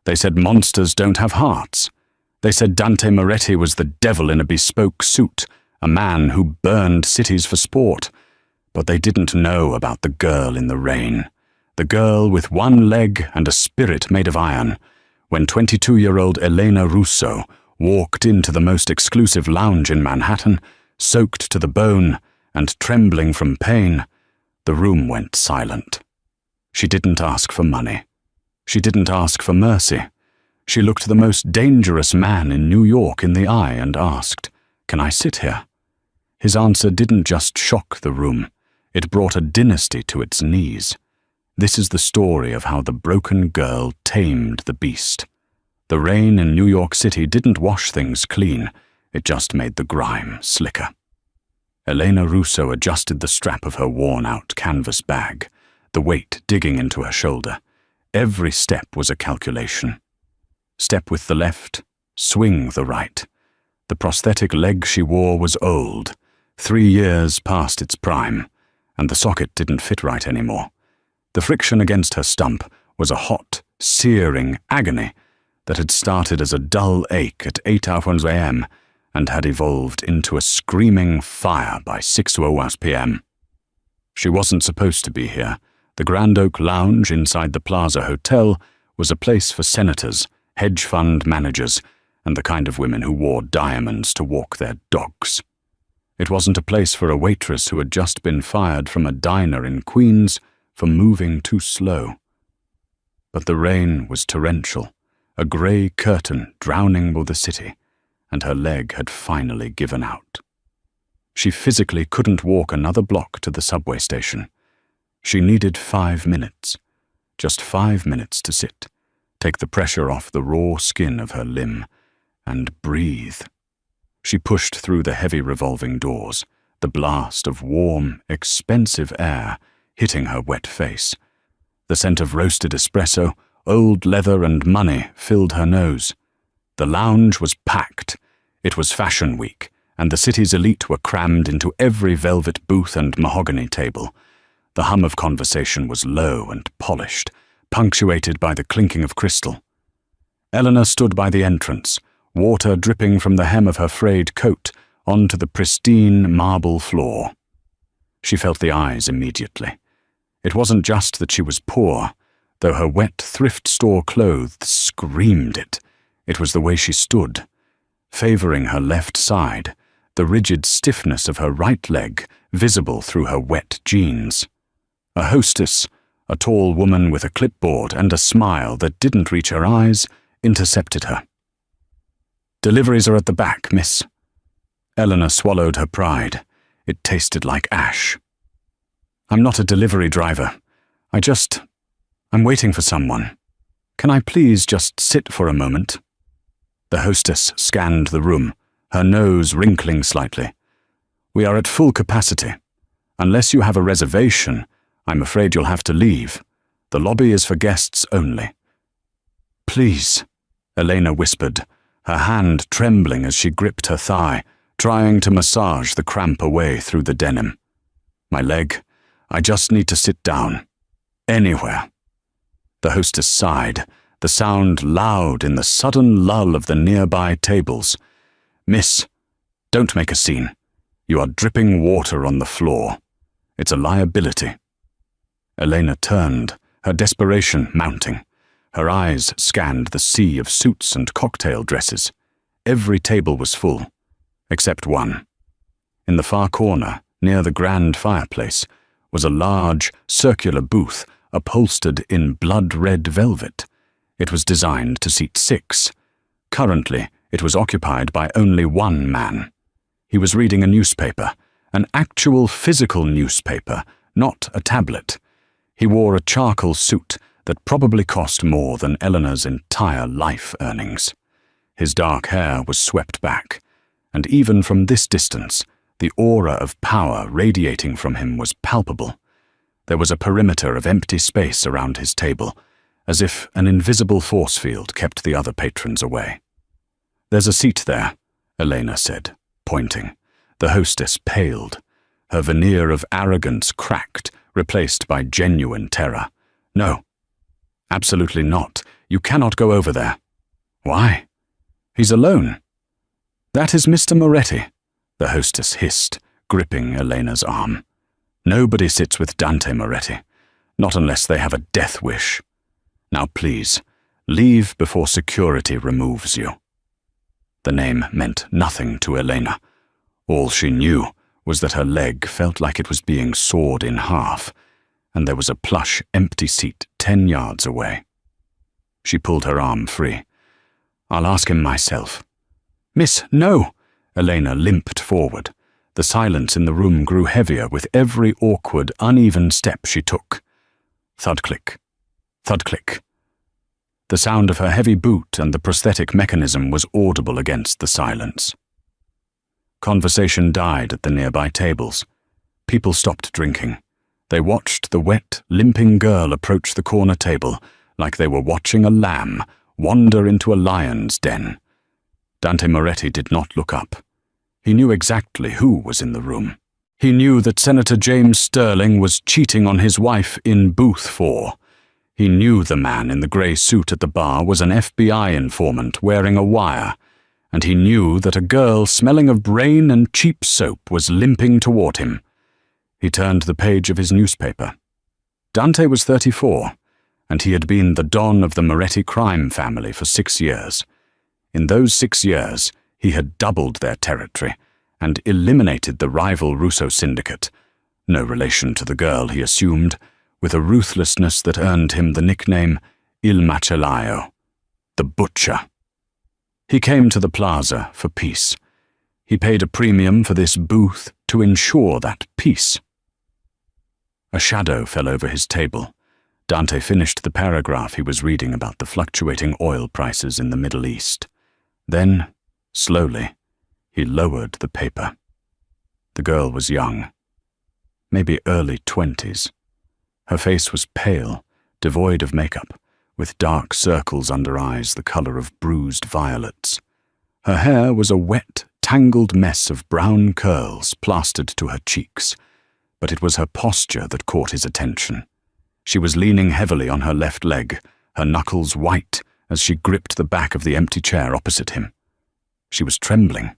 They said monsters don't have hearts. They said Dante Moretti was the devil in a bespoke suit, a man who burned cities for sport. But they didn't know about the girl in the rain, the girl with one leg and a spirit made of iron. When 22-year-old Elena Russo walked into the most exclusive lounge in Manhattan, soaked to the bone and trembling from pain, the room went silent. She didn't ask for money. She didn't ask for mercy. She looked the most dangerous man in New York in the eye and asked, "Can I sit here?" His answer didn't just shock the room. It brought a dynasty to its knees. This is the story of how the broken girl tamed the beast. The rain in New York City didn't wash things clean. It just made the grime slicker. Elena Russo adjusted the strap of her worn-out canvas bag, the weight digging into her shoulder. Every step was a calculation. Step with the left, swing the right. The prosthetic leg she wore was old, 3 years past its prime, and the socket didn't fit right anymore. The friction against her stump was a hot, searing agony that had started as a dull ache at 8:00 a.m. and had evolved into a screaming fire by 6:00 p.m. She wasn't supposed to be here. The Grand Oak Lounge inside the Plaza Hotel was a place for senators, hedge fund managers, and the kind of women who wore diamonds to walk their dogs. It wasn't a place for a waitress who had just been fired from a diner in Queens for moving too slow. But the rain was torrential, a grey curtain drowning the city, and her leg had finally given out. She physically couldn't walk another block to the subway station. She needed 5 minutes, just 5 minutes to sit, take the pressure off the raw skin of her limb, and breathe. She pushed through the heavy revolving doors, the blast of warm, expensive air hitting her wet face. The scent of roasted espresso, old leather and money filled her nose. The lounge was packed. It was Fashion Week, and the city's elite were crammed into every velvet booth and mahogany table. The hum of conversation was low and polished, punctuated by the clinking of crystal. Eleanor stood by the entrance, water dripping from the hem of her frayed coat onto the pristine marble floor. She felt the eyes immediately. It wasn't just that she was poor, though her wet thrift store clothes screamed it. It was the way she stood, favoring her left side, the rigid stiffness of her right leg visible through her wet jeans. A hostess, a tall woman with a clipboard and a smile that didn't reach her eyes, intercepted her. "Deliveries are at the back, miss." Eleanor swallowed her pride. It tasted like ash. "I'm not a delivery driver. I'm waiting for someone. Can I please just sit for a moment?" The hostess scanned the room, her nose wrinkling slightly. "We are at full capacity. Unless you have a reservation, I'm afraid you'll have to leave. The lobby is for guests only." "Please," Elena whispered, her hand trembling as she gripped her thigh, trying to massage the cramp away through the denim. "My leg. I just need to sit down. Anywhere." The hostess sighed, the sound loud in the sudden lull of the nearby tables. "Miss, don't make a scene. You are dripping water on the floor. It's a liability." Elena turned, her desperation mounting. Her eyes scanned the sea of suits and cocktail dresses. Every table was full, except one. In the far corner, near the grand fireplace, was a large, circular booth upholstered in blood-red velvet. It was designed to seat 6. Currently, it was occupied by only one man. He was reading a newspaper, an actual physical newspaper, not a tablet. He wore a charcoal suit that probably cost more than Eleanor's entire life earnings. His dark hair was swept back, and even from this distance, the aura of power radiating from him was palpable. There was a perimeter of empty space around his table, as if an invisible force field kept the other patrons away. "There's a seat there," Elena said, pointing. The hostess paled. Her veneer of arrogance cracked, replaced by genuine terror. "No." Absolutely not. You cannot go over there. Why? He's alone. That is Mr. Moretti, the hostess hissed, gripping Elena's arm. Nobody sits with Dante Moretti, not unless they have a death wish. Now please, leave before security removes you. The name meant nothing to Elena. All she knew was that her leg felt like it was being sawed in half, and there was a plush, empty seat 10 yards away. She pulled her arm free. I'll ask him myself. Miss, no! Elena limped forward. The silence in the room grew heavier with every awkward, uneven step she took. Thud-click. Thud-click. The sound of her heavy boot and the prosthetic mechanism was audible against the silence. Conversation died at the nearby tables. People stopped drinking. They watched the wet, limping girl approach the corner table like they were watching a lamb wander into a lion's den. Dante Moretti did not look up. He knew exactly who was in the room. He knew that Senator James Sterling was cheating on his wife in booth 4. He knew the man in the grey suit at the bar was an FBI informant wearing a wire, and he knew that a girl smelling of brain and cheap soap was limping toward him. He turned the page of his newspaper. Dante was 34, and he had been the don of the Moretti crime family for 6 years. In those 6 years, he had doubled their territory and eliminated the rival Russo syndicate, no relation to the girl he assumed, with a ruthlessness that earned him the nickname Il Macellaio, the Butcher. He came to the plaza for peace. He paid a premium for this booth to ensure that peace. A shadow fell over his table. Dante finished the paragraph he was reading about the fluctuating oil prices in the Middle East. Then, slowly, he lowered the paper. The girl was young, maybe early 20s. Her face was pale, devoid of makeup, with dark circles under eyes the color of bruised violets. Her hair was a wet, tangled mess of brown curls plastered to her cheeks, but it was her posture that caught his attention. She was leaning heavily on her left leg, her knuckles white as she gripped the back of the empty chair opposite him. She was trembling.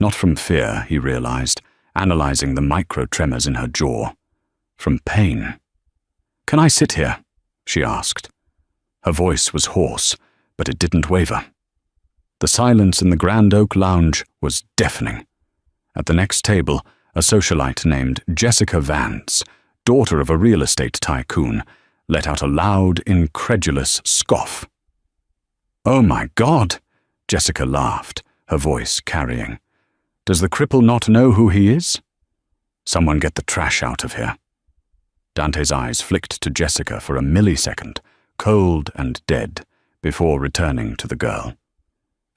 Not from fear, he realized, analyzing the micro-tremors in her jaw. From pain. "Can I sit here?" she asked. Her voice was hoarse, but it didn't waver. The silence in the Grand Oak Lounge was deafening. At the next table, a socialite named Jessica Vance, daughter of a real estate tycoon, let out a loud, incredulous scoff. "Oh my God!" Jessica laughed, her voice carrying. "Does the cripple not know who he is? Someone get the trash out of here." Dante's eyes flicked to Jessica for a millisecond, cold and dead, before returning to the girl.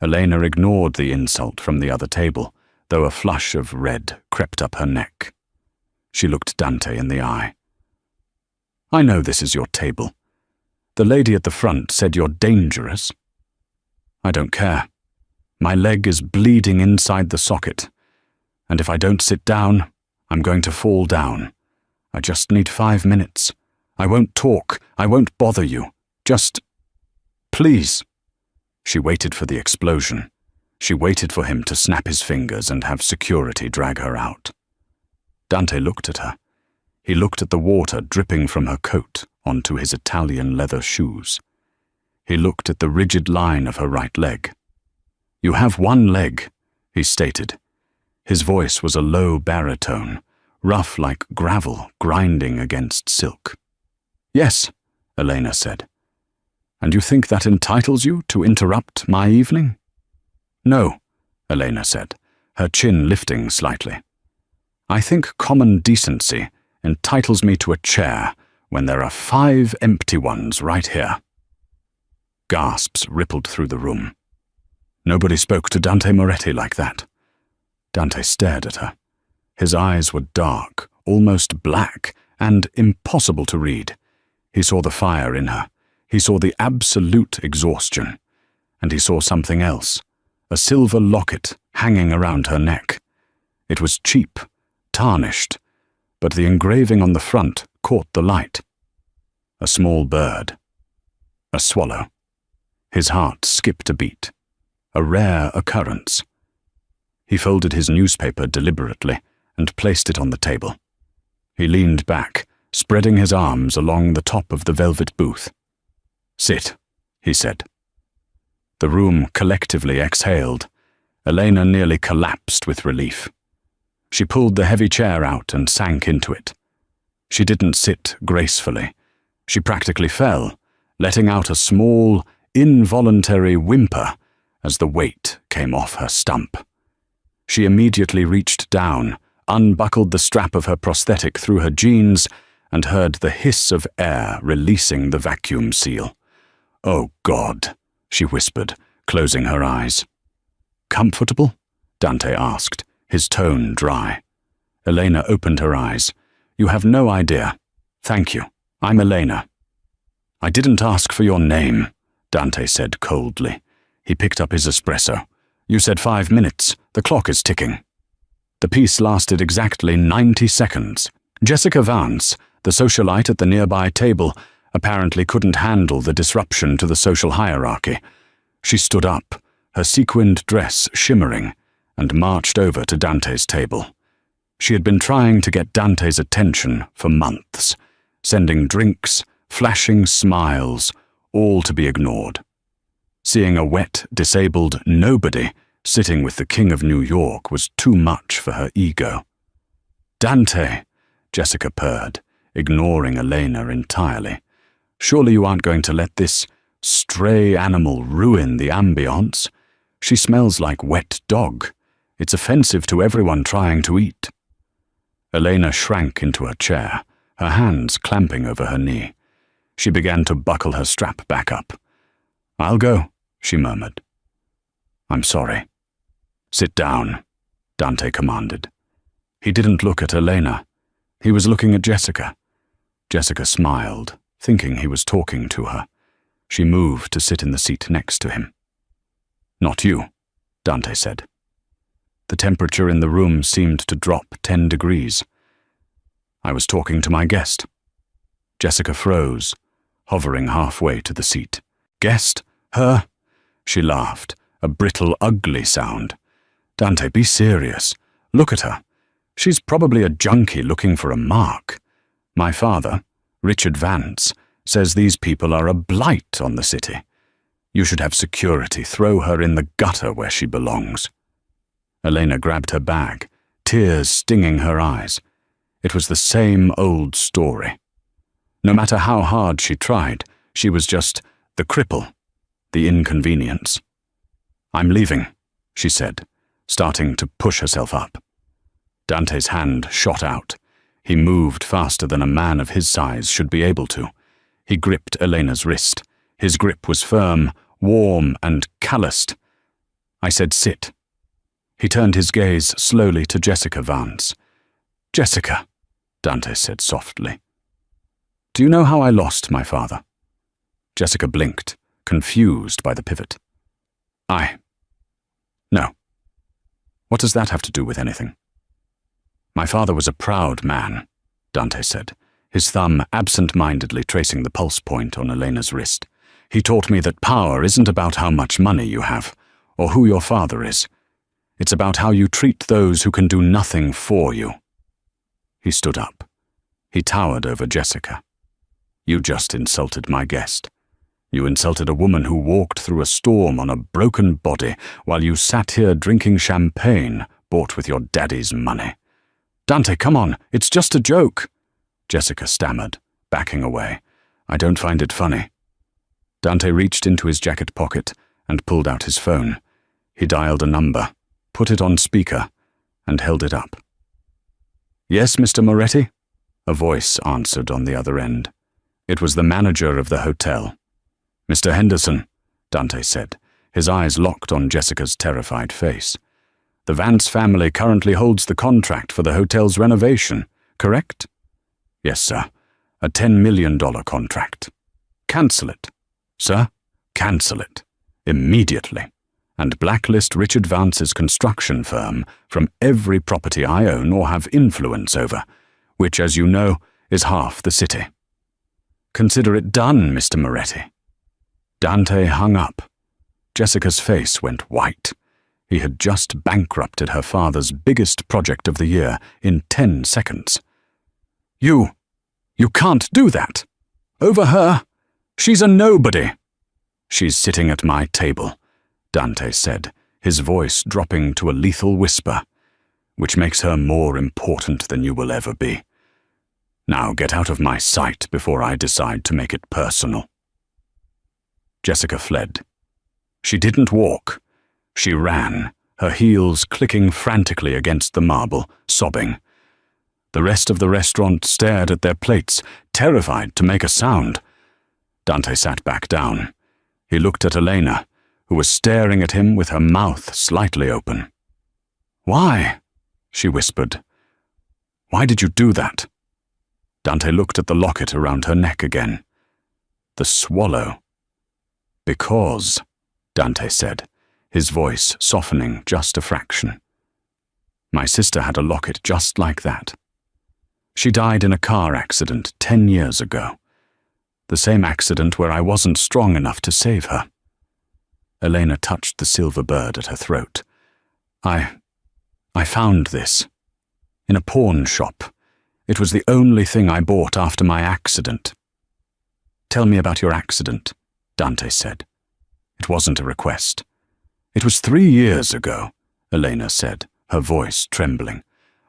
Elena ignored the insult from the other table, though a flush of red crept up her neck. She looked Dante in the eye. "I know this is your table. The lady at the front said you're dangerous. I don't care. My leg is bleeding inside the socket, and if I don't sit down, I'm going to fall down. I just need 5 minutes. I won't talk. I won't bother you. Just, please." She waited for the explosion. She waited for him to snap his fingers and have security drag her out. Dante looked at her. He looked at the water dripping from her coat onto his Italian leather shoes. He looked at the rigid line of her right leg. "You have one leg," he stated. His voice was a low baritone, rough like gravel grinding against silk. "Yes," Elena said. "And you think that entitles you to interrupt my evening?" "No," Elena said, her chin lifting slightly. "I think common decency entitles me to a chair when there are 5 empty ones right here." Gasps rippled through the room. Nobody spoke to Dante Moretti like that. Dante stared at her. His eyes were dark, almost black, and impossible to read. He saw the fire in her. He saw the absolute exhaustion. And he saw something else, a silver locket hanging around her neck. It was cheap, tarnished, but the engraving on the front caught the light. A small bird, A swallow. His heart skipped a beat. A rare occurrence. He folded his newspaper deliberately and placed it on the table. He leaned back, spreading his arms along the top of the velvet booth. "Sit," he said. The room collectively exhaled. Elena nearly collapsed with relief. She pulled the heavy chair out and sank into it. She didn't sit gracefully. She practically fell, letting out a small, involuntary whimper as the weight came off her stump. She immediately reached down, unbuckled the strap of her prosthetic through her jeans, and heard the hiss of air releasing the vacuum seal. "Oh, God," she whispered, closing her eyes. "Comfortable?" Dante asked, his tone dry. Elena opened her eyes. "You have no idea. Thank you. I'm Elena." "I didn't ask for your name," Dante said coldly. He picked up his espresso. "You said 5 minutes. The clock is ticking." The piece lasted exactly 90 seconds. Jessica Vance, the socialite at the nearby table, apparently couldn't handle the disruption to the social hierarchy. She stood up, her sequined dress shimmering, and marched over to Dante's table. She had been trying to get Dante's attention for months, sending drinks, flashing smiles, all to be ignored. Seeing a wet, disabled nobody sitting with the King of New York was too much for her ego. "Dante," Jessica purred, ignoring Elena entirely. "Surely you aren't going to let this stray animal ruin the ambience? She smells like wet dog. It's offensive to everyone trying to eat." Elena shrank into her chair, her hands clamping over her knee. She began to buckle her strap back up. "I'll go," she murmured. "I'm sorry." "Sit down," Dante commanded. He didn't look at Elena. He was looking at Jessica. Jessica smiled, thinking he was talking to her. She moved to sit in the seat next to him. "Not you," Dante said. The temperature in the room seemed to drop 10 degrees. "I was talking to my guest." Jessica froze, hovering halfway to the seat. "Guest? Her?" She laughed, a brittle, ugly sound. "Dante, be serious. Look at her. She's probably a junkie looking for a mark. My father, Richard Vance, says these people are a blight on the city. You should have security throw her in the gutter where she belongs." Elena grabbed her bag, tears stinging her eyes. It was the same old story. No matter how hard she tried, she was just the cripple, the inconvenience. "I'm leaving," she said, starting to push herself up. Dante's hand shot out. He moved faster than a man of his size should be able to. He gripped Elena's wrist. His grip was firm, warm, and calloused. "I said sit." He turned his gaze slowly to Jessica Vance. "Jessica," Dante said softly. "Do you know how I lost my father?" Jessica blinked, confused by the pivot. No. What does that have to do with anything?" "My father was a proud man," Dante said, his thumb absent-mindedly tracing the pulse point on Elena's wrist. "He taught me that power isn't about how much money you have, or who your father is. It's about how you treat those who can do nothing for you." He stood up. He towered over Jessica. "You just insulted my guest. You insulted a woman who walked through a storm on a broken body while you sat here drinking champagne bought with your daddy's money." "Dante, come on, it's just a joke," Jessica stammered, backing away. "I don't find it funny." Dante reached into his jacket pocket and pulled out his phone. He dialed a number, put it on speaker, and held it up. "Yes, Mr. Moretti?" A voice answered on the other end. It was the manager of the hotel. "Mr. Henderson," Dante said, his eyes locked on Jessica's terrified face. "The Vance family currently holds the contract for the hotel's renovation, correct?" "Yes, sir. A $10 million contract." "Cancel it." "Sir, cancel it. Immediately. And blacklist Richard Vance's construction firm from every property I own or have influence over, which, as you know, is half the city." "Consider it done, Mr. Moretti." Dante hung up. Jessica's face went white. He had just bankrupted her father's biggest project of the year in 10 seconds. You can't do that. Over her. She's a nobody. She's sitting at my table, Dante said, his voice dropping to a lethal whisper, which makes her more important than you will ever be. Now get out of my sight before I decide to make it personal. Jessica fled. She didn't walk. She ran, her heels clicking frantically against the marble, sobbing. The rest of the restaurant stared at their plates, terrified to make a sound. Dante sat back down. He looked at Elena, who was staring at him with her mouth slightly open. "Why?" she whispered. "Why did you do that?" Dante looked at the locket around her neck again. The swallow. "Because," Dante said, his voice softening just a fraction. "My sister had a locket just like that. She died in a car accident 10 years ago. The same accident where I wasn't strong enough to save her." Elena touched the silver bird at her throat. I found this. In a pawn shop. It was the only thing I bought after my accident." "Tell me about your accident," Dante said. It wasn't a request. "It was 3 years ago," Elena said, her voice trembling.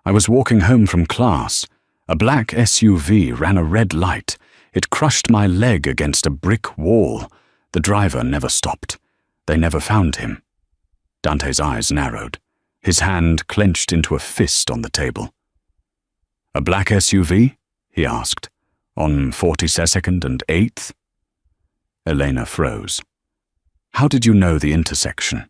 "I was walking home from class. A black SUV ran a red light. It crushed my leg against a brick wall. The driver never stopped. They never found him." Dante's eyes narrowed. His hand clenched into a fist on the table. "A black SUV?" he asked. "On 42nd and 8th? Elena froze. "How did you know the intersection?"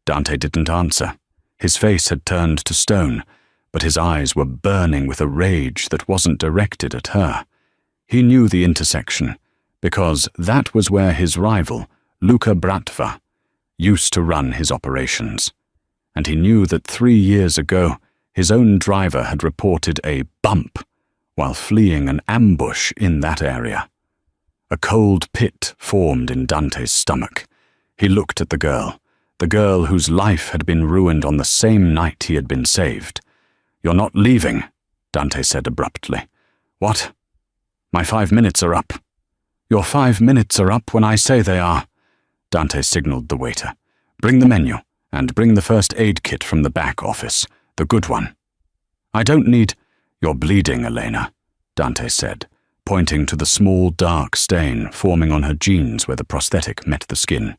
Dante didn't answer. His face had turned to stone, but his eyes were burning with a rage that wasn't directed at her. He knew the intersection, because that was where his rival, Luca Bratva, used to run his operations. And he knew that 3 years ago, his own driver had reported a bump while fleeing an ambush in that area. A cold pit formed in Dante's stomach. He looked at the girl whose life had been ruined on the same night he had been saved. "You're not leaving," Dante said abruptly. "What? My 5 minutes are up." "Your 5 minutes are up when I say they are," Dante signaled the waiter. "Bring the menu, and bring the first aid kit from the back office, the good one." "I don't need—" "You're bleeding, Elena," Dante said, pointing to the small dark stain forming on her jeans where the prosthetic met the skin.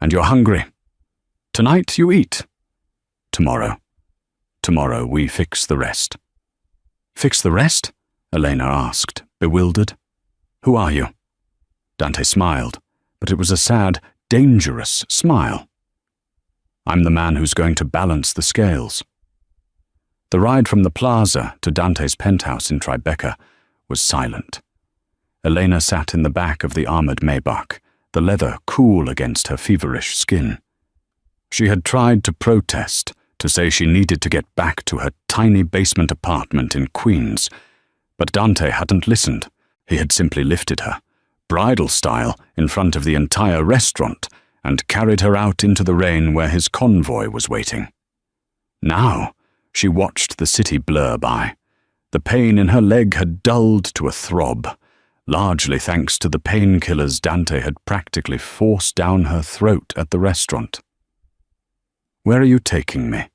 "And you're hungry. Tonight you eat. Tomorrow. Tomorrow we fix the rest." "Fix the rest?" Elena asked, bewildered. "Who are you?" Dante smiled, but it was a sad, dangerous smile. "I'm the man who's going to balance the scales." The ride from the plaza to Dante's penthouse in Tribeca was silent. Elena sat in the back of the armored Maybach, the leather cool against her feverish skin. She had tried to protest, to say she needed to get back to her tiny basement apartment in Queens, but Dante hadn't listened. He had simply lifted her, bridal style, in front of the entire restaurant, and carried her out into the rain where his convoy was waiting. Now, she watched the city blur by. The pain in her leg had dulled to a throb, largely thanks to the painkillers Dante had practically forced down her throat at the restaurant. "Where are you taking me?"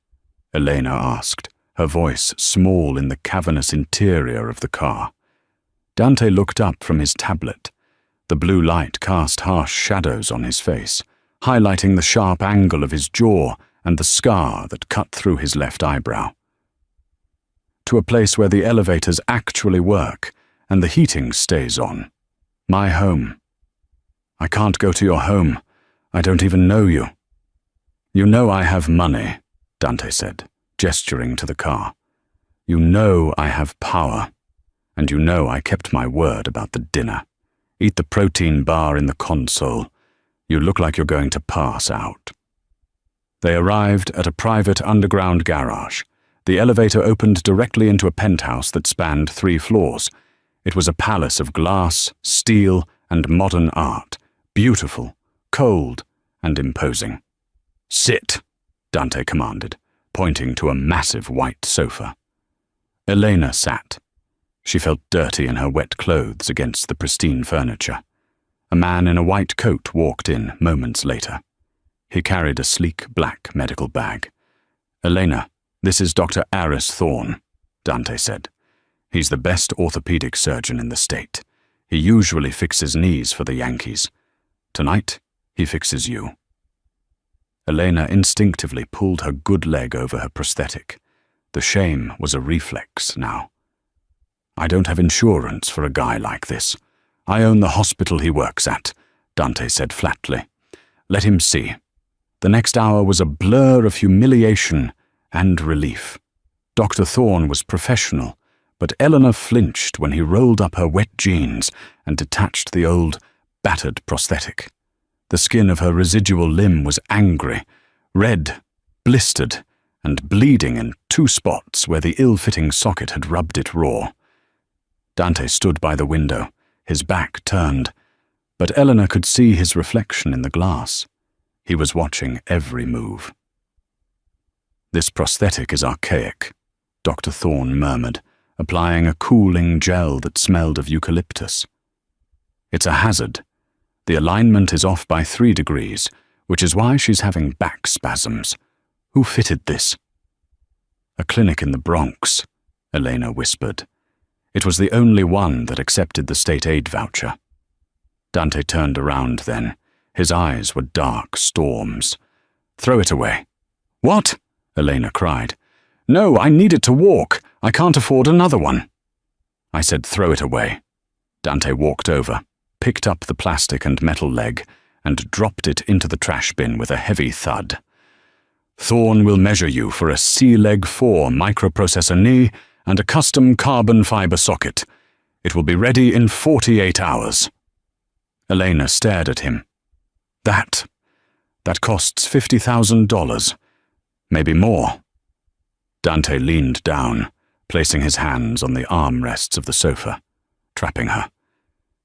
Elena asked, her voice small in the cavernous interior of the car. Dante looked up from his tablet. The blue light cast harsh shadows on his face, highlighting the sharp angle of his jaw and the scar that cut through his left eyebrow. "To a place where the elevators actually work and the heating stays on. My home." "I can't go to your home. I don't even know you." "You know I have money," Dante said, gesturing to the car. "You know I have power, and you know I kept my word about the dinner. Eat the protein bar in the console. You look like you're going to pass out." They arrived at a private underground garage. The elevator opened directly into a penthouse that spanned 3 floors. It was a palace of glass, steel, and modern art, beautiful, cold, and imposing. "Sit," Dante commanded, pointing to a massive white sofa. Elena sat. She felt dirty in her wet clothes against the pristine furniture. A man in a white coat walked in moments later. He carried a sleek black medical bag. "Elena, this is Dr. Aris Thorne," Dante said. "He's the best orthopedic surgeon in the state. He usually fixes knees for the Yankees. Tonight, he fixes you." Elena instinctively pulled her good leg over her prosthetic. The shame was a reflex now. "I don't have insurance for a guy like this. I own the hospital he works at," Dante said flatly. "Let him see." The next hour was a blur of humiliation and relief. Dr. Thorne was professional, but Eleanor flinched when he rolled up her wet jeans and detached the old, battered prosthetic. The skin of her residual limb was angry, red, blistered, and bleeding in 2 spots where the ill-fitting socket had rubbed it raw. Dante stood by the window, his back turned, but Eleanor could see his reflection in the glass. He was watching every move. "This prosthetic is archaic," Dr. Thorne murmured, applying a cooling gel that smelled of eucalyptus. "It's a hazard. The alignment is off by 3 degrees, which is why she's having back spasms. Who fitted this?" "A clinic in the Bronx," Elena whispered. It was the only one that accepted the state aid voucher. Dante turned around then. His eyes were dark storms. "Throw it away." "What?" Elena cried. "No, I need it to walk. I can't afford another one." "I said throw it away." Dante walked over, picked up the plastic and metal leg, and dropped it into the trash bin with a heavy thud. "Thorne will measure you for a C-Leg 4 microprocessor knee and a custom carbon fiber socket. It will be ready in 48 hours. Elena stared at him. That costs $50,000. Maybe more." Dante leaned down, placing his hands on the armrests of the sofa, trapping her.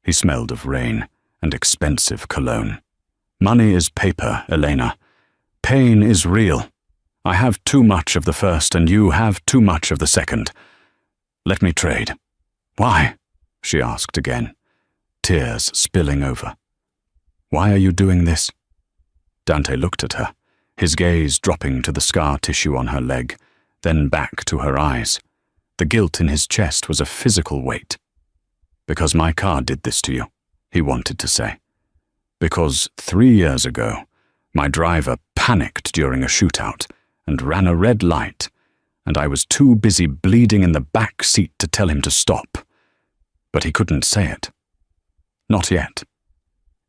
He smelled of rain and expensive cologne. "Money is paper, Elena. Pain is real. I have too much of the first and you have too much of the second. Let me trade." "Why?" she asked again, tears spilling over. "Why are you doing this?" Dante looked at her, his gaze dropping to the scar tissue on her leg, then back to her eyes. The guilt in his chest was a physical weight. "Because my car did this to you," he wanted to say. "Because 3 years ago, my driver panicked during a shootout and ran a red light, and I was too busy bleeding in the back seat to tell him to stop. But he couldn't say it. Not yet.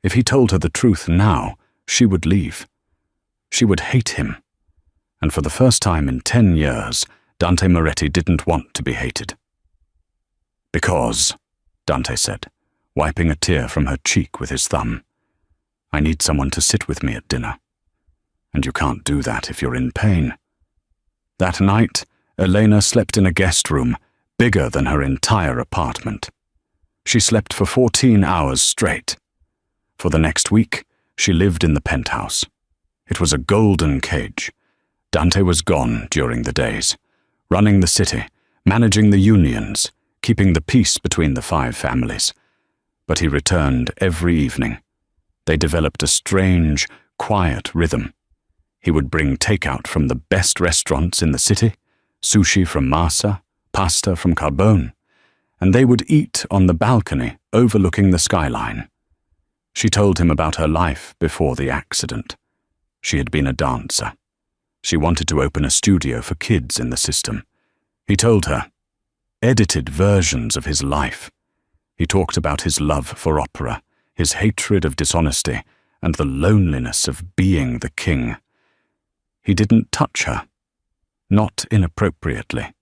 If he told her the truth now, she would leave. She would hate him. And for the first time in 10 years, Dante Moretti didn't want to be hated. "Because," Dante said, wiping a tear from her cheek with his thumb, "I need someone to sit with me at dinner. And you can't do that if you're in pain." That night, Elena slept in a guest room, bigger than her entire apartment. She slept for 14 hours straight. For the next week, she lived in the penthouse. It was a golden cage. Dante was gone during the days, running the city, managing the unions, keeping the peace between the 5 families. But he returned every evening. They developed a strange, quiet rhythm. He would bring takeout from the best restaurants in the city, sushi from Masa, pasta from Carbone, and they would eat on the balcony overlooking the skyline. She told him about her life before the accident. She had been a dancer. She wanted to open a studio for kids in the system. He told her. Edited versions of his life. He talked about his love for opera, his hatred of dishonesty, and the loneliness of being the king. He didn't touch her. Not inappropriately.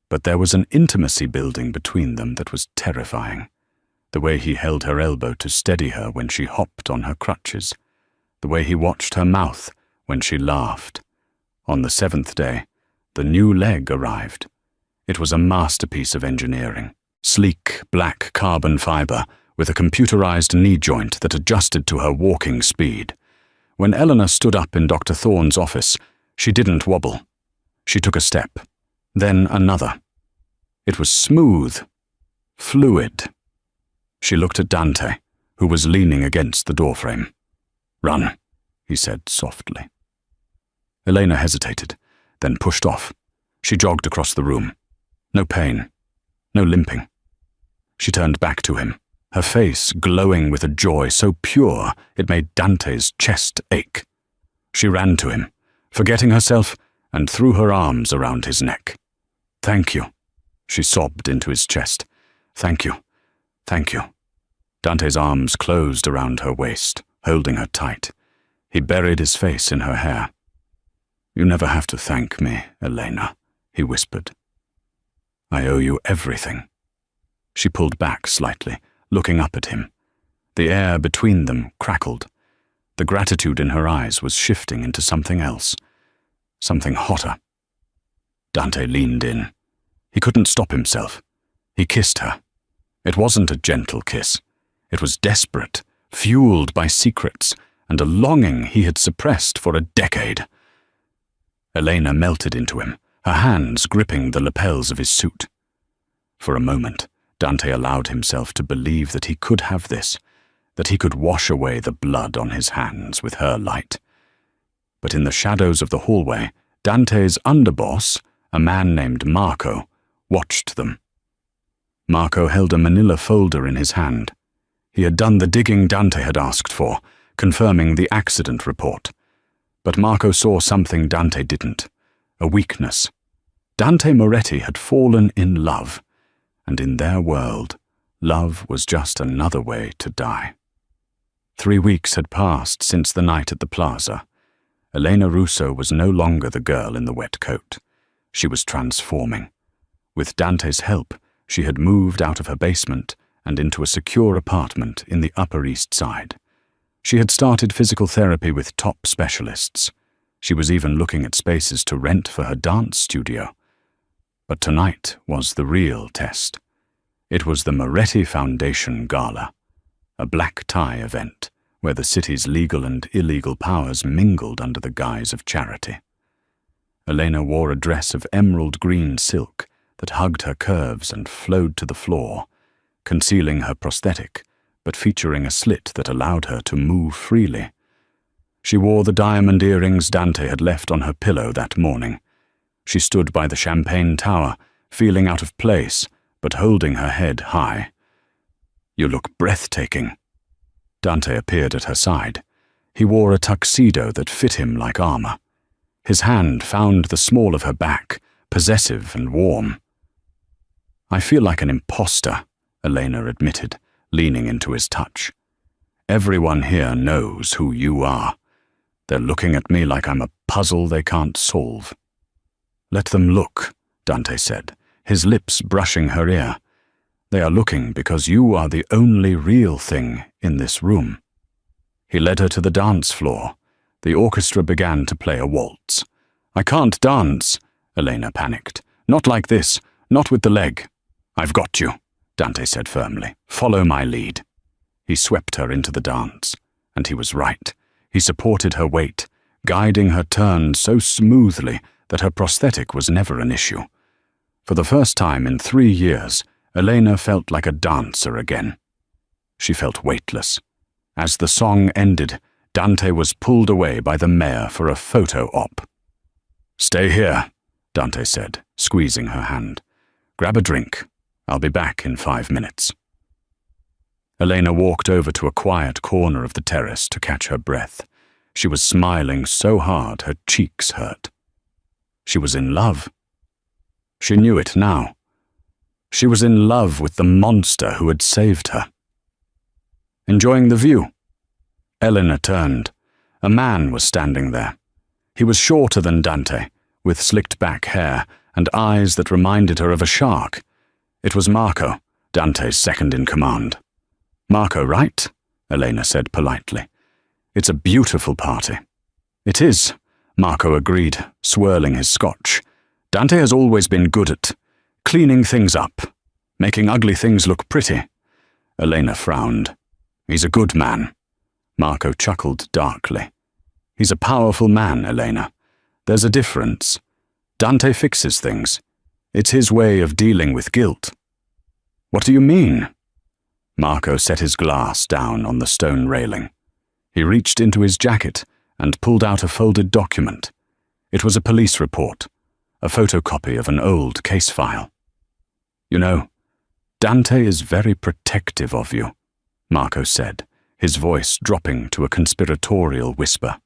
But there was an intimacy building between them that was terrifying. The way he held her elbow to steady her when she hopped on her crutches. The way he watched her mouth when she laughed. On the 7th day, the new leg arrived. It was a masterpiece of engineering. Sleek, black carbon fiber, with a computerized knee joint that adjusted to her walking speed. When Eleanor stood up in Dr. Thorne's office, she didn't wobble. She took a step, then another. It was smooth, fluid. She looked at Dante, who was leaning against the doorframe. "Run," he said softly. Elena hesitated, then pushed off. She jogged across the room. No pain, no limping. She turned back to him, her face glowing with a joy so pure it made Dante's chest ache. She ran to him, forgetting herself, and threw her arms around his neck. "Thank you," she sobbed into his chest. "Thank you, thank you." Dante's arms closed around her waist, holding her tight. He buried his face in her hair. "You never have to thank me, Elena," he whispered. "I owe you everything." She pulled back slightly, looking up at him. The air between them crackled. The gratitude in her eyes was shifting into something else, something hotter. Dante leaned in. He couldn't stop himself. He kissed her. It wasn't a gentle kiss. It was desperate, fueled by secrets and a longing he had suppressed for a decade. Elena melted into him, her hands gripping the lapels of his suit. For a moment, Dante allowed himself to believe that he could have this, that he could wash away the blood on his hands with her light. But in the shadows of the hallway, Dante's underboss, a man named Marco, watched them. Marco held a manila folder in his hand. He had done the digging Dante had asked for, confirming the accident report. But Marco saw something Dante didn't, a weakness. Dante Moretti had fallen in love, and in their world, love was just another way to die. 3 weeks had passed since the night at the plaza. Elena Russo was no longer the girl in the wet coat. She was transforming. With Dante's help, she had moved out of her basement and into a secure apartment in the Upper East Side. She had started physical therapy with top specialists. She was even looking at spaces to rent for her dance studio. But tonight was the real test. It was the Moretti Foundation Gala, a black tie event where the city's legal and illegal powers mingled under the guise of charity. Elena wore a dress of emerald green silk that hugged her curves and flowed to the floor, concealing her prosthetic, but featuring a slit that allowed her to move freely. She wore the diamond earrings Dante had left on her pillow that morning. She stood by the champagne tower, feeling out of place, but holding her head high. "You look breathtaking." Dante appeared at her side. He wore a tuxedo that fit him like armor. His hand found the small of her back, possessive and warm. "I feel like an imposter," Elena admitted, leaning into his touch. "Everyone here knows who you are. They're looking at me like I'm a puzzle they can't solve." "Let them look," Dante said, his lips brushing her ear. "They are looking because you are the only real thing in this room." He led her to the dance floor. The orchestra began to play a waltz. "I can't dance," Elena panicked. "Not like this, not with the leg." "I've got you," Dante said firmly. "Follow my lead." He swept her into the dance, and he was right. He supported her weight, guiding her turns so smoothly that her prosthetic was never an issue. For the first time in 3 years, Elena felt like a dancer again. She felt weightless. As the song ended, Dante was pulled away by the mayor for a photo op. "Stay here," Dante said, squeezing her hand. "Grab a drink. I'll be back in 5 minutes." Elena walked over to a quiet corner of the terrace to catch her breath. She was smiling so hard her cheeks hurt. She was in love. She knew it now. She was in love with the monster who had saved her. "Enjoying the view?" Elena turned. A man was standing there. He was shorter than Dante, with slicked-back hair and eyes that reminded her of a shark. It was Marco, Dante's second-in-command. "Marco, right?" Elena said politely. "It's a beautiful party." "It is," Marco agreed, swirling his scotch. "Dante has always been good at cleaning things up, making ugly things look pretty. Elena frowned. He's a good man. Marco chuckled darkly. He's a powerful man, Elena. There's a difference. Dante fixes things. It's his way of dealing with guilt. What do you mean? Marco set his glass down on the stone railing. He reached into his jacket and pulled out a folded document. It was a police report, a photocopy of an old case file. You know, Dante is very protective of you, Marco said, his voice dropping to a conspiratorial whisper.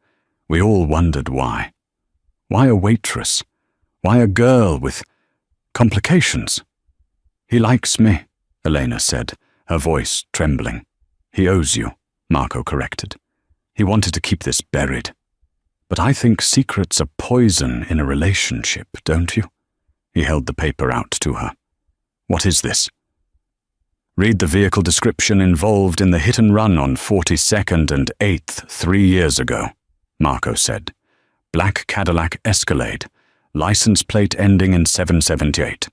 We all wondered why. Why a waitress? Why a girl with complications? He likes me, Elena said, her voice trembling. He owes you, Marco corrected. He wanted to keep this buried. But I think secrets are poison in a relationship, don't you? He held the paper out to her. What is this? Read the vehicle description involved in the hit and run on 42nd and 8th 3 years ago, Marco said. Black Cadillac Escalade, license plate ending in 778.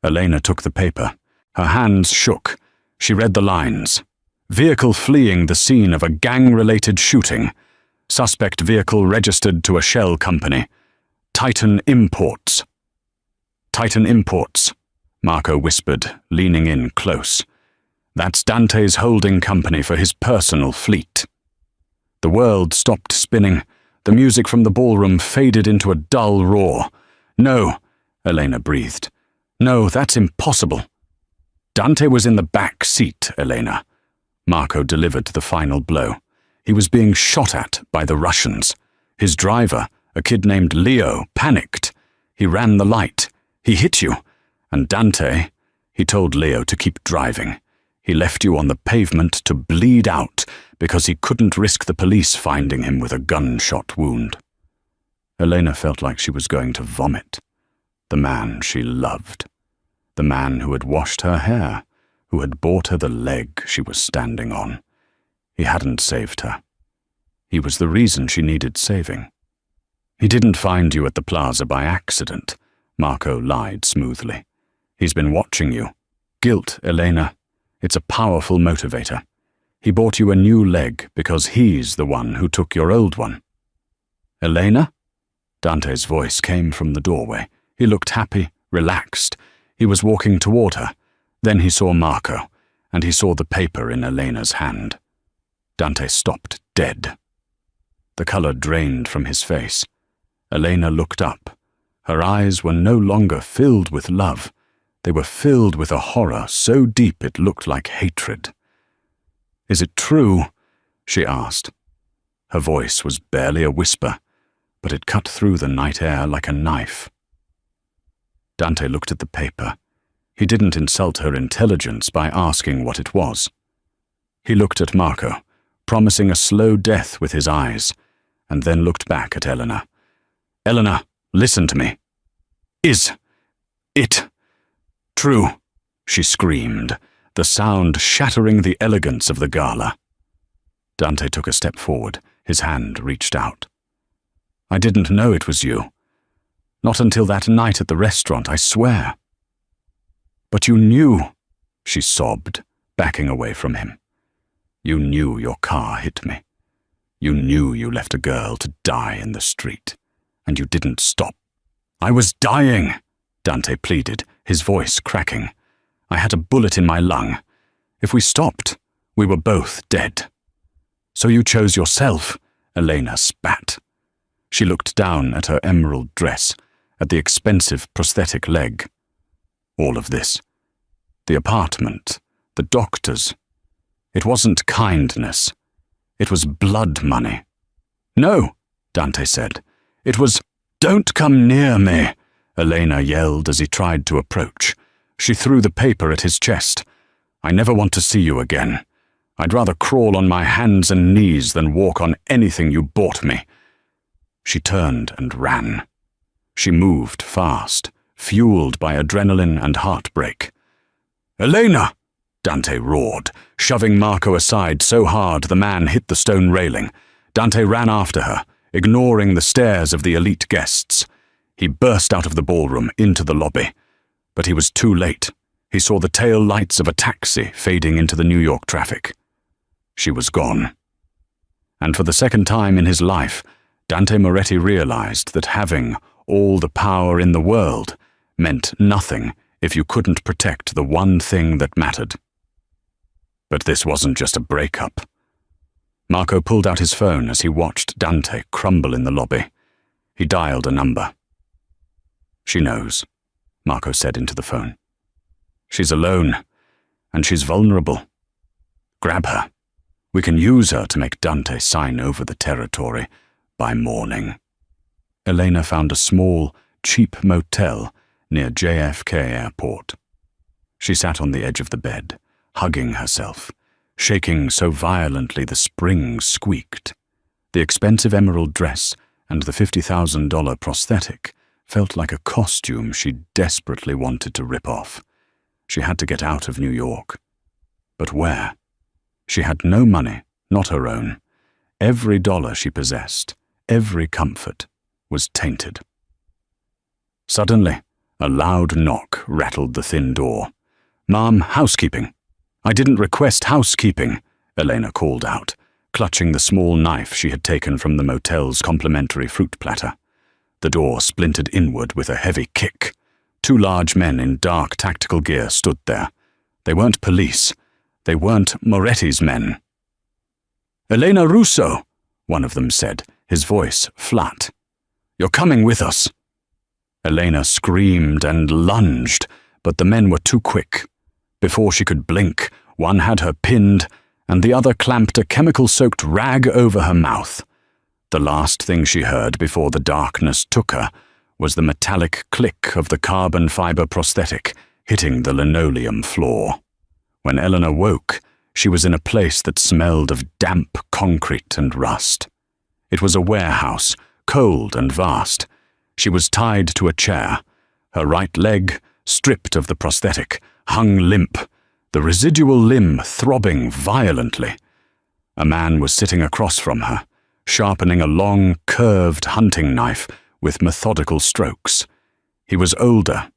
Elena took the paper. Her hands shook. She read the lines. Vehicle fleeing the scene of a gang-related shooting. Suspect vehicle registered to a shell company. Titan Imports. Titan Imports, Marco whispered, leaning in close. That's Dante's holding company for his personal fleet. The world stopped spinning. The music from the ballroom faded into a dull roar. No, Elena breathed. No, that's impossible. Dante was in the back seat, Elena. Marco delivered the final blow. He was being shot at by the Russians. His driver, a kid named Leo, panicked. He ran the light. He hit you. And Dante, he told Leo to keep driving. He left you on the pavement to bleed out because he couldn't risk the police finding him with a gunshot wound. Elena felt like she was going to vomit. The man she loved. The man who had washed her hair, who had bought her the leg she was standing on. He hadn't saved her. He was the reason she needed saving. He didn't find you at the plaza by accident, Marco lied smoothly. He's been watching you. Guilt, Elena. It's a powerful motivator. He bought you a new leg because he's the one who took your old one. Elena? Dante's voice came from the doorway. He looked happy, relaxed. He was walking toward her. Then he saw Marco, and he saw the paper in Elena's hand. Dante stopped dead. The color drained from his face. Elena looked up. Her eyes were no longer filled with love. They were filled with a horror so deep it looked like hatred. Is it true? She asked. Her voice was barely a whisper, but it cut through the night air like a knife. Dante looked at the paper. He didn't insult her intelligence by asking what it was. He looked at Marco, promising a slow death with his eyes, and then looked back at Elena. Elena, listen to me. Is it true? She screamed, the sound shattering the elegance of the gala. Dante took a step forward, his hand reached out. I didn't know it was you. Not until that night at the restaurant, I swear. But you knew, she sobbed, backing away from him. You knew your car hit me. You knew you left a girl to die in the street, and you didn't stop. I was dying, Dante pleaded, his voice cracking. I had a bullet in my lung. If we stopped, we were both dead. So you chose yourself, Elena spat. She looked down at her emerald dress, at the expensive prosthetic leg. All of this. The apartment, the doctors. It wasn't kindness. It was blood money. No, Dante said. It was, don't come near me, Elena yelled as he tried to approach. She threw the paper at his chest. I never want to see you again. I'd rather crawl on my hands and knees than walk on anything you bought me. She turned and ran. She moved fast, fueled by adrenaline and heartbreak. Elena! Dante roared, shoving Marco aside so hard the man hit the stone railing. Dante ran after her, ignoring the stares of the elite guests. He burst out of the ballroom into the lobby. But he was too late. He saw the tail lights of a taxi fading into the New York traffic. She was gone. And for the second time in his life, Dante Moretti realized that having all the power in the world meant nothing if you couldn't protect the one thing that mattered. But this wasn't just a breakup. Marco pulled out his phone as he watched Dante crumble in the lobby. He dialed a number. "She knows," Marco said into the phone. "She's alone, and she's vulnerable. Grab her. We can use her to make Dante sign over the territory by morning." Elena found a small, cheap motel near JFK Airport. She sat on the edge of the bed, hugging herself, shaking so violently the springs squeaked. The expensive emerald dress and the $50,000 prosthetic felt like a costume she desperately wanted to rip off. She had to get out of New York. But where? She had no money, not her own. Every dollar she possessed, every comfort, was tainted. Suddenly, a loud knock rattled the thin door. "Ma'am, housekeeping." "I didn't request housekeeping," Elena called out, clutching the small knife she had taken from the motel's complimentary fruit platter. The door splintered inward with a heavy kick. Two large men in dark tactical gear stood there. They weren't police. They weren't Moretti's men. "Elena Russo," one of them said, his voice flat. "You're coming with us." Elena screamed and lunged, but the men were too quick. Before she could blink, one had her pinned, and the other clamped a chemical-soaked rag over her mouth. The last thing she heard before the darkness took her was the metallic click of the carbon fiber prosthetic hitting the linoleum floor. When Eleanor woke, she was in a place that smelled of damp concrete and rust. It was a warehouse, cold and vast. She was tied to a chair. Her right leg, stripped of the prosthetic, hung limp, the residual limb throbbing violently. A man was sitting across from her, sharpening a long, curved hunting knife with methodical strokes. He was older,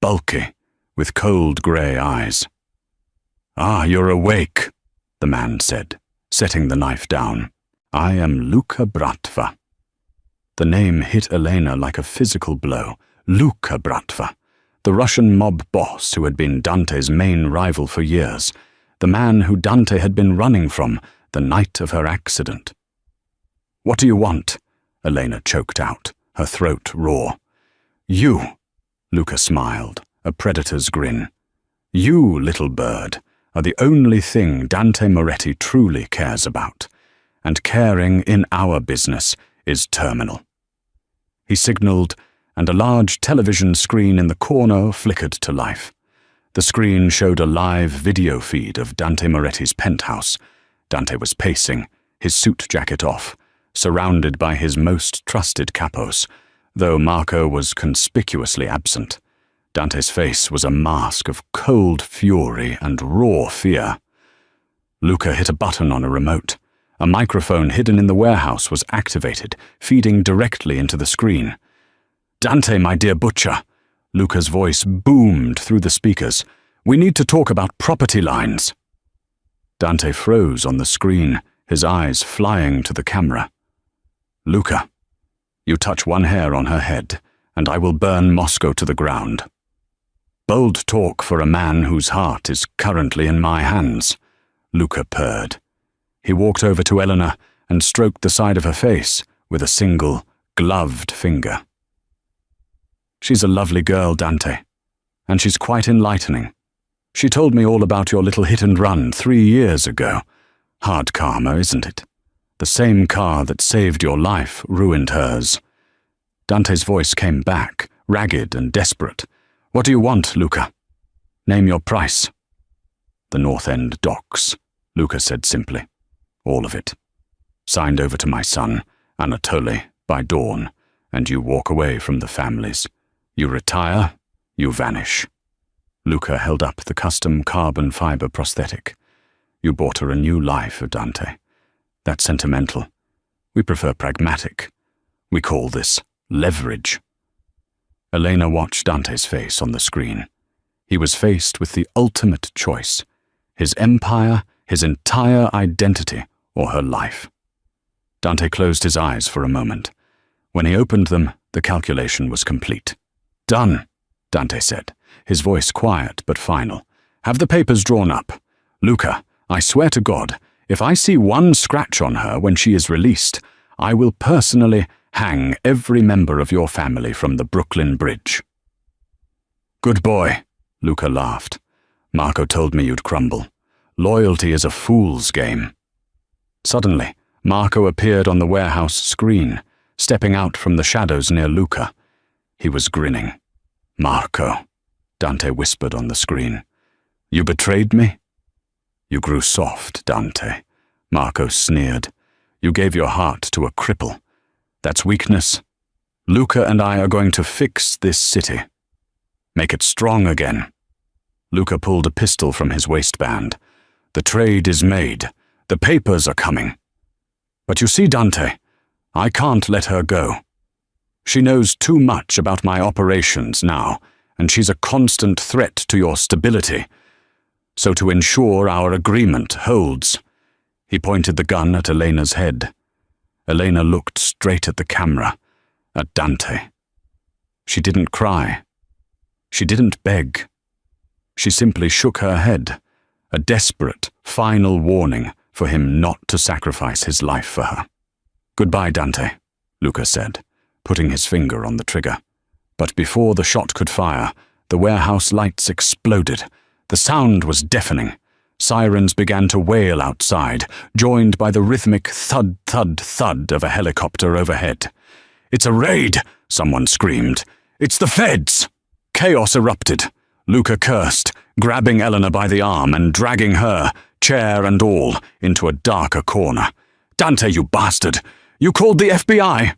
bulky, with cold grey eyes. "Ah, you're awake," the man said, setting the knife down. "I am Luca Bratva." The name hit Elena like a physical blow. Luca Bratva, the Russian mob boss who had been Dante's main rival for years, the man who Dante had been running from the night of her accident. "What do you want?" Elena choked out, her throat raw. "You," Luca smiled, a predator's grin. "You, little bird, are the only thing Dante Moretti truly cares about, and caring in our business is terminal." He signaled, and a large television screen in the corner flickered to life. The screen showed a live video feed of Dante Moretti's penthouse. Dante was pacing, his suit jacket off, surrounded by his most trusted capos, though Marco was conspicuously absent. Dante's face was a mask of cold fury and raw fear. Luca hit a button on a remote. A microphone hidden in the warehouse was activated, feeding directly into the screen. "Dante, my dear butcher," Luca's voice boomed through the speakers. "We need to talk about property lines." Dante froze on the screen, his eyes flying to the camera. "Luca, you touch one hair on her head, and I will burn Moscow to the ground." "Bold talk for a man whose heart is currently in my hands," Luca purred. He walked over to Eleanor and stroked the side of her face with a single, gloved finger. "She's a lovely girl, Dante, and she's quite enlightening. She told me all about your little hit and run 3 years ago. Hard karma, isn't it? The same car that saved your life ruined hers." Dante's voice came back, ragged and desperate. "What do you want, Luca? Name your price." "The North End docks," Luca said simply. "All of it. Signed over to my son, Anatoly, by dawn, and you walk away from the families. You retire, you vanish." Luca held up the custom carbon fiber prosthetic. "You bought her a new life, Dante. That's sentimental. We prefer pragmatic. We call this leverage." Elena watched Dante's face on the screen. He was faced with the ultimate choice: his empire, his entire identity, or her life. Dante closed his eyes for a moment. When he opened them, the calculation was complete. "Done," Dante said, his voice quiet but final. "Have the papers drawn up. Luca, I swear to God, if I see one scratch on her when she is released, I will personally hang every member of your family from the Brooklyn Bridge." "Good boy," Luca laughed. "Marco told me you'd crumble. Loyalty is a fool's game." Suddenly, Marco appeared on the warehouse screen, stepping out from the shadows near Luca. He was grinning. "Marco," Dante whispered on the screen. "You betrayed me?" "You grew soft, Dante," Marco sneered. "You gave your heart to a cripple. That's weakness. Luca and I are going to fix this city. Make it strong again." Luca pulled a pistol from his waistband. "The trade is made. The papers are coming. But you see, Dante, I can't let her go. She knows too much about my operations now, and she's a constant threat to your stability. So to ensure our agreement holds..." He pointed the gun at Elena's head. Elena looked straight at the camera, at Dante. She didn't cry. She didn't beg. She simply shook her head, a desperate, final warning for him not to sacrifice his life for her. "Goodbye, Dante," Luca said, putting his finger on the trigger. But before the shot could fire, the warehouse lights exploded. The sound was deafening. Sirens began to wail outside, joined by the rhythmic thud, thud, thud of a helicopter overhead. "It's a raid!" someone screamed. "It's the feds!" Chaos erupted. Luca cursed, grabbing Elena by the arm and dragging her, chair and all, into a darker corner. "Dante, you bastard! You called the FBI!"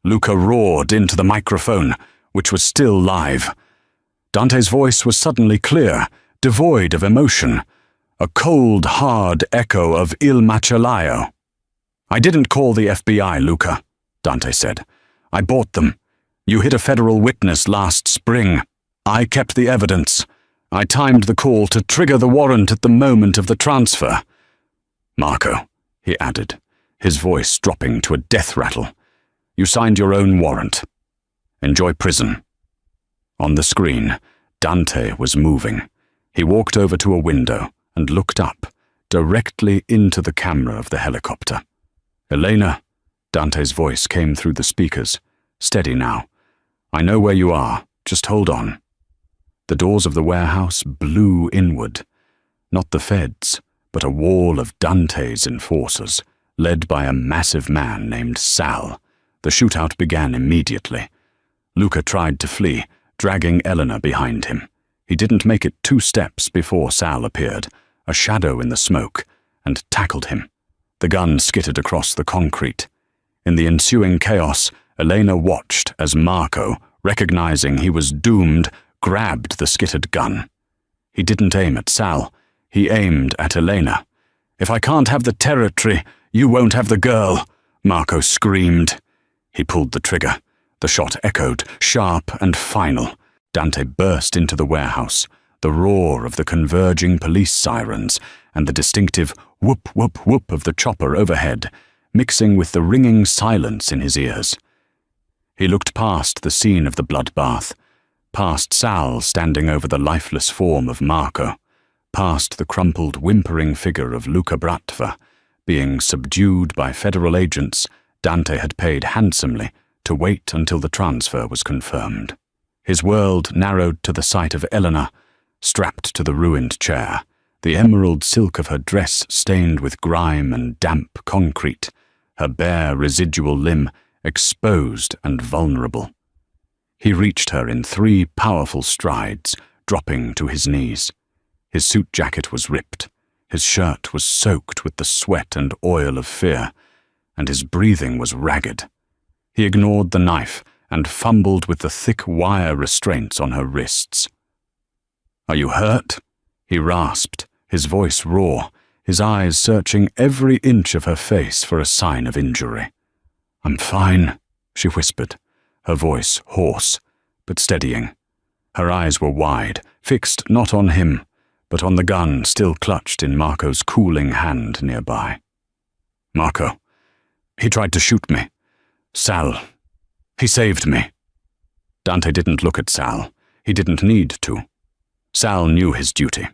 Luca roared into the microphone, which was still live. Dante's voice was suddenly clear, devoid of emotion, a cold, hard echo of Il Macellaio. "I didn't call the FBI, Luca," Dante said. "I bought them. You hit a federal witness last spring. I kept the evidence. I timed the call to trigger the warrant at the moment of the transfer." "Marco," he added, his voice dropping to a death rattle, "you signed your own warrant. Enjoy prison." On the screen, Dante was moving. He walked over to a window and looked up, directly into the camera of the helicopter. "Elena," Dante's voice came through the speakers. "Steady now. I know where you are. Just hold on." The doors of the warehouse blew inward. Not the feds, but a wall of Dante's enforcers, led by a massive man named Sal. The shootout began immediately. Luca tried to flee, dragging Elena behind him. He didn't make it 2 steps before Sal appeared, a shadow in the smoke, and tackled him. The gun skittered across the concrete. In the ensuing chaos, Elena watched as Marco, recognizing he was doomed, grabbed the skittered gun. He didn't aim at Sal. He aimed at Elena. "If I can't have the territory, you won't have the girl," Marco screamed. He pulled the trigger. The shot echoed, sharp and final. Dante burst into the warehouse, the roar of the converging police sirens and the distinctive whoop, whoop, whoop of the chopper overhead, mixing with the ringing silence in his ears. He looked past the scene of the bloodbath, past Sal standing over the lifeless form of Marco, past the crumpled, whimpering figure of Luca Bratva, being subdued by federal agents Dante had paid handsomely to wait until the transfer was confirmed. His world narrowed to the sight of Elena, strapped to the ruined chair, the emerald silk of her dress stained with grime and damp concrete, her bare residual limb exposed and vulnerable. He reached her in 3 powerful strides, dropping to his knees. His suit jacket was ripped, his shirt was soaked with the sweat and oil of fear, and his breathing was ragged. He ignored the knife and fumbled with the thick wire restraints on her wrists. "Are you hurt?" he rasped, his voice raw, his eyes searching every inch of her face for a sign of injury. "I'm fine," she whispered, her voice hoarse, but steadying. Her eyes were wide, fixed not on him, but on the gun still clutched in Marco's cooling hand nearby. Marco. He tried to shoot me. Sal. He saved me. Dante didn't look at Sal. He didn't need to. Sal knew his duty.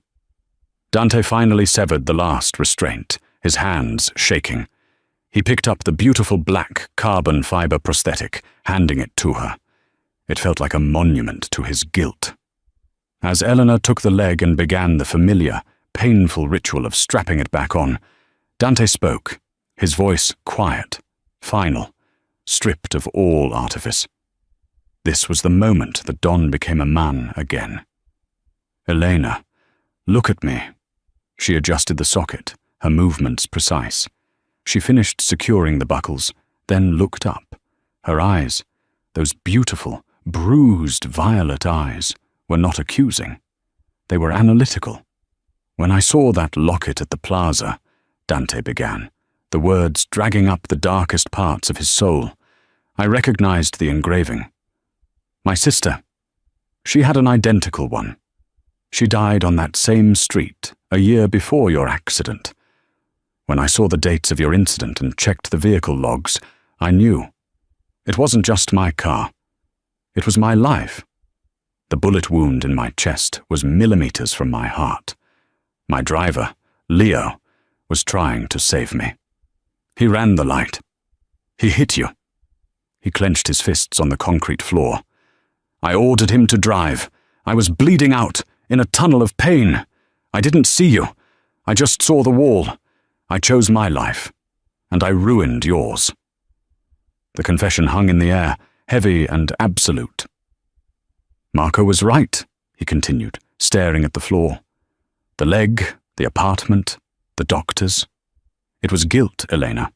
Dante finally severed the last restraint, his hands shaking. He picked up the beautiful black carbon fiber prosthetic, handing it to her. It felt like a monument to his guilt. As Eleanor took the leg and began the familiar, painful ritual of strapping it back on, Dante spoke, his voice quiet, final, stripped of all artifice. This was the moment that Don became a man again. Elena, look at me. She adjusted the socket, her movements precise. She finished securing the buckles, then looked up. Her eyes, those beautiful, bruised violet eyes, were not accusing. They were analytical. When I saw that locket at the plaza, Dante began, the words dragging up the darkest parts of his soul, I recognized the engraving. My sister. She had an identical one. She died on that same street, a year before your accident. When I saw the dates of your incident and checked the vehicle logs, I knew. It wasn't just my car. It was my life. The bullet wound in my chest was millimeters from my heart. My driver, Leo, was trying to save me. He ran the light. He hit you. He clenched his fists on the concrete floor. I ordered him to drive. I was bleeding out, in a tunnel of pain. I didn't see you. I just saw the wall. I chose my life, and I ruined yours. The confession hung in the air, heavy and absolute. Marco was right, he continued, staring at the floor. The leg, the apartment, the doctors. It was guilt, Elena.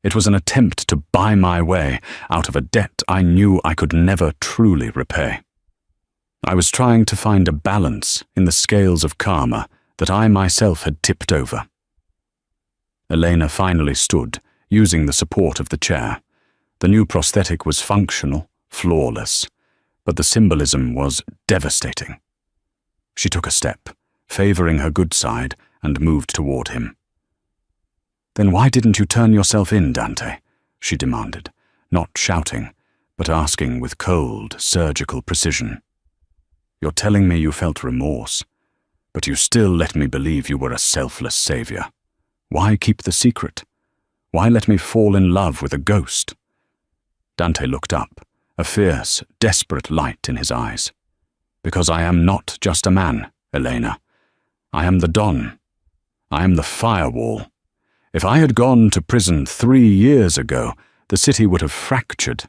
It was an attempt to buy my way out of a debt I knew I could never truly repay. I was trying to find a balance in the scales of karma that I myself had tipped over. Elena finally stood, using the support of the chair. The new prosthetic was functional, flawless, but the symbolism was devastating. She took a step, favoring her good side, and moved toward him. Then why didn't you turn yourself in, Dante? She demanded, not shouting, but asking with cold, surgical precision. You're telling me you felt remorse, but you still let me believe you were a selfless savior. Why keep the secret? Why let me fall in love with a ghost? Dante looked up, a fierce, desperate light in his eyes. Because I am not just a man, Elena. I am the Don. I am the firewall. If I had gone to prison 3 years ago, the city would have fractured.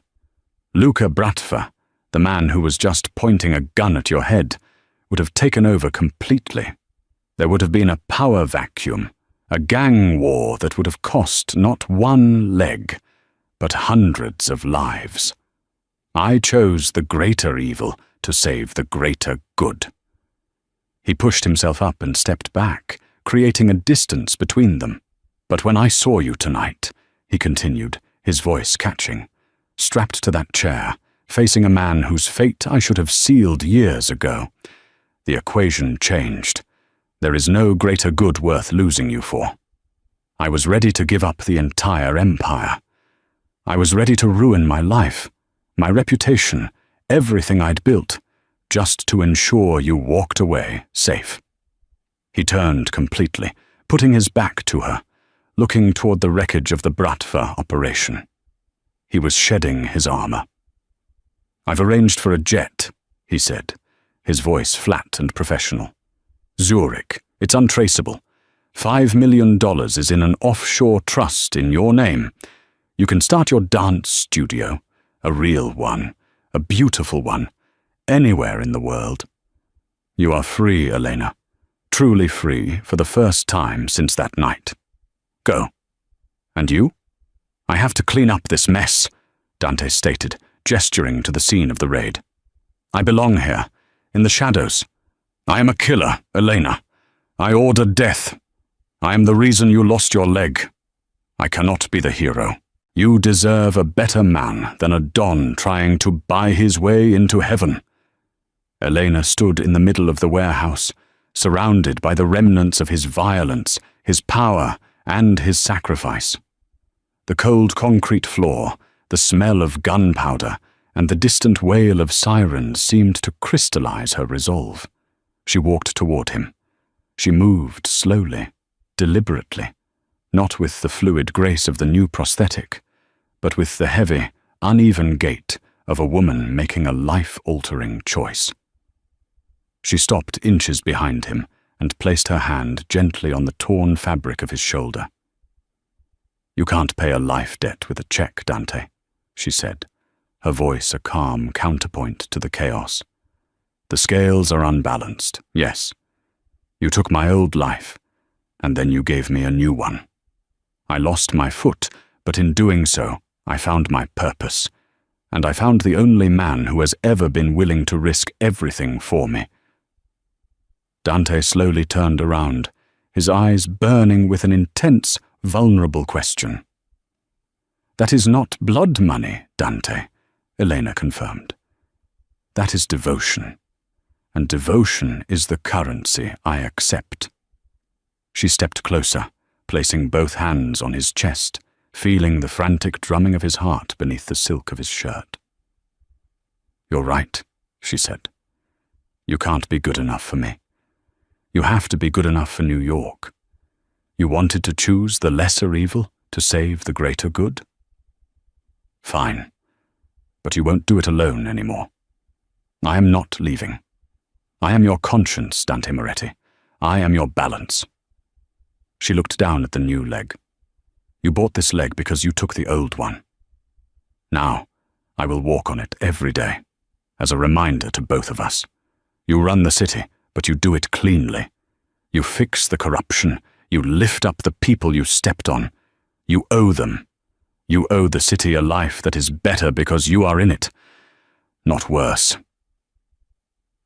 Luca Bratva, the man who was just pointing a gun at your head, would have taken over completely. There would have been a power vacuum, a gang war that would have cost not one leg, but hundreds of lives. I chose the greater evil to save the greater good. He pushed himself up and stepped back, creating a distance between them. But when I saw you tonight, he continued, his voice catching, strapped to that chair, facing a man whose fate I should have sealed years ago, the equation changed. There is no greater good worth losing you for. I was ready to give up the entire empire. I was ready to ruin my life, my reputation, everything I'd built, just to ensure you walked away safe. He turned completely, putting his back to her, looking toward the wreckage of the Bratva operation. He was shedding his armor. I've arranged for a jet, he said, his voice flat and professional. Zurich, it's untraceable. $5 million is in an offshore trust in your name. You can start your dance studio, a real one, a beautiful one, anywhere in the world. You are free, Elena, truly free for the first time since that night. Go. And you? I have to clean up this mess, Dante stated, gesturing to the scene of the raid. I belong here, in the shadows. I am a killer, Elena. I order death. I am the reason you lost your leg. I cannot be the hero. You deserve a better man than a Don trying to buy his way into heaven. Elena stood in the middle of the warehouse, surrounded by the remnants of his violence, his power, and his sacrifice. The cold concrete floor, the smell of gunpowder, and the distant wail of sirens seemed to crystallize her resolve. She walked toward him. She moved slowly, deliberately, not with the fluid grace of the new prosthetic, but with the heavy, uneven gait of a woman making a life-altering choice. She stopped inches behind him and placed her hand gently on the torn fabric of his shoulder. "You can't pay a life debt with a check, Dante," she said, her voice a calm counterpoint to the chaos. "The scales are unbalanced, yes. You took my old life, and then you gave me a new one. I lost my foot, but in doing so, I found my purpose, and I found the only man who has ever been willing to risk everything for me." Dante slowly turned around, his eyes burning with an intense, vulnerable question. "That is not blood money, Dante," Elena confirmed. "That is devotion, and devotion is the currency I accept." She stepped closer, placing both hands on his chest, feeling the frantic drumming of his heart beneath the silk of his shirt. "You're right," she said. "You can't be good enough for me. You have to be good enough for New York. You wanted to choose the lesser evil to save the greater good? Fine, but you won't do it alone anymore. I am not leaving. I am your conscience, Dante Moretti. I am your balance." She looked down at the new leg. "You bought this leg because you took the old one. Now, I will walk on it every day, as a reminder to both of us. You run the city, but you do it cleanly. You fix the corruption. You lift up the people you stepped on. You owe them. You owe the city a life that is better because you are in it, not worse."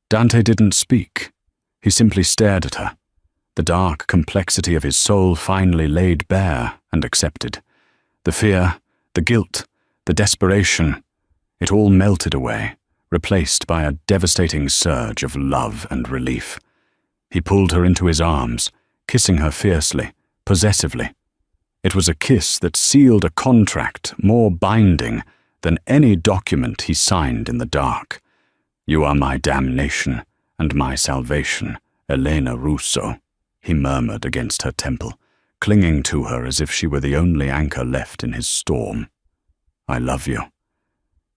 Dante didn't speak. He simply stared at her, the dark complexity of his soul finally laid bare and accepted. The fear, the guilt, the desperation, it all melted away, replaced by a devastating surge of love and relief. He pulled her into his arms, kissing her fiercely, possessively. It was a kiss that sealed a contract more binding than any document he signed in the dark. "You are my damnation and my salvation, Elena Russo," he murmured against her temple, clinging to her as if she were the only anchor left in his storm. "I love you,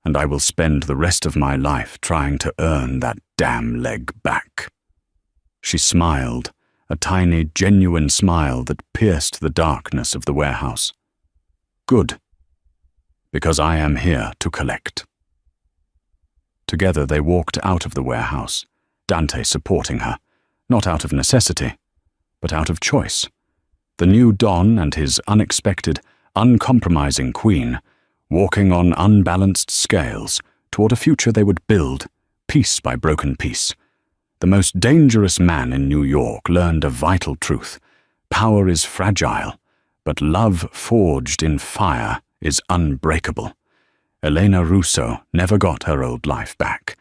and I will spend the rest of my life trying to earn that damn leg back." She smiled, a tiny, genuine smile that pierced the darkness of the warehouse. "Good, because I am here to collect." Together they walked out of the warehouse, Dante supporting her, not out of necessity, but out of choice. The new Don and his unexpected, uncompromising queen, walking on unbalanced scales toward a future they would build, piece by broken piece. The most dangerous man in New York learned a vital truth. Power is fragile, but love forged in fire is unbreakable. Elena Russo never got her old life back,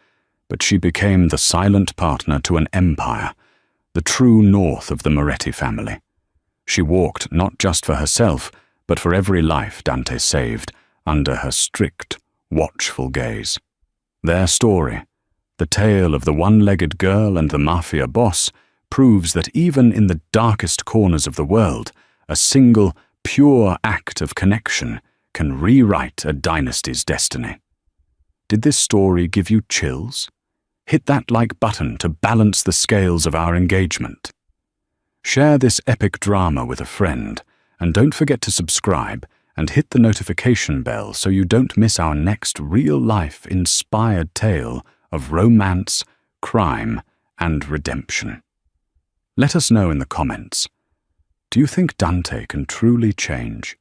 but she became the silent partner to an empire, the true north of the Moretti family. She walked not just for herself, but for every life Dante saved, under her strict, watchful gaze. Their story, the tale of the one-legged girl and the Mafia boss, proves that even in the darkest corners of the world, a single, pure act of connection can rewrite a dynasty's destiny. Did this story give you chills? Hit that like button to balance the scales of our engagement. Share this epic drama with a friend, and don't forget to subscribe and hit the notification bell so you don't miss our next real-life inspired tale of romance, crime, and redemption. Let us know in the comments. Do you think Dante can truly change?